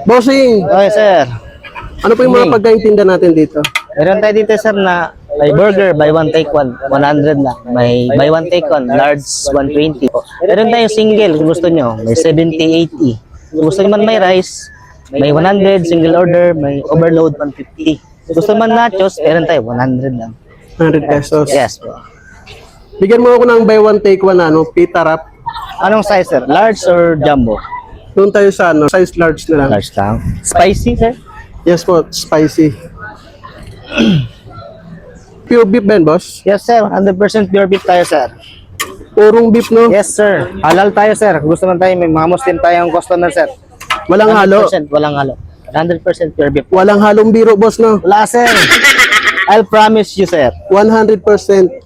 Bossing, Okay, sir. ano po yung mga pagkain tinda natin dito? Meron tayo dito, sir, na may burger, buy one, take one, 100 lang. May buy one, take one, large, 120 po. Meron tayong single, kung gusto nyo, may 70, 80. Kung gusto nyo man may rice, may 100, single order, may overload, 150. Gusto man nachos, meron tayo, 100 lang. 100 pesos. Yes po. Bigyan mo ako ng buy one take one pita wrap. Anong size, sir? Large or jumbo? Doon tayo sa size large na lang. Large lang. Spicy, sir? Yes po, spicy. Pure beef ba yan, boss? Yes, sir. 100% pure beef tayo, sir. Purong beef, no? Yes, sir. Halal tayo, sir. Gusto man tayo, may mga Muslim tayong customer, sir. Walang halo. 100% walang halo. 100% pure beef. Walang halong biro, boss, no? Wala, sir. I'll promise you, sir. 100%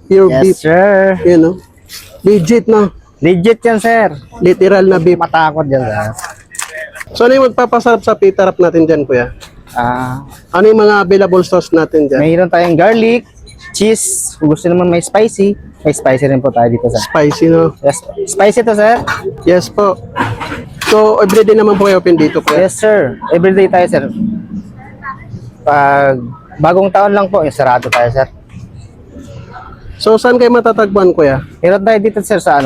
pure Yes, beef. sir. Yan, no? Legit, no? Legit yan, sir. Literal na beef. Matakot yan, sir. So, ano yung magpapasarap sa pita wrap natin dyan, kuya? Ano yung mga available sauce natin dyan? Mayroon tayong garlic, cheese. Kung gusto naman may spicy rin po tayo dito, sir. Spicy, no? Yes. Spicy to, sir? Yes po. So, everyday naman po kayo open dito, kuya? Yes, sir. Everyday tayo, sir. Pag bagong taon lang po, yung sarado tayo, sir. So, saan kayo matatagpuan, kuya? Meron tayo dito, sir, sa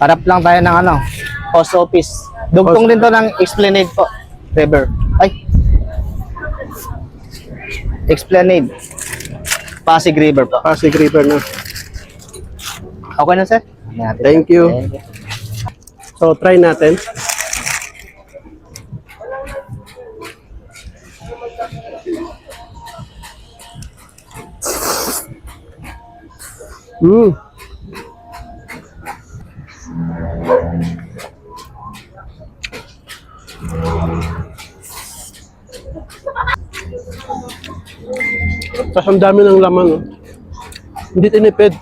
harap lang tayo ng post office. Dugtong din to ng Esplanade po. River. Ay. Esplanade. Pasig River po. Pasig River, no? Okay na, sir? Thank you. So, try natin. Tapos ang dami ng laman, no? Hindi tinipid.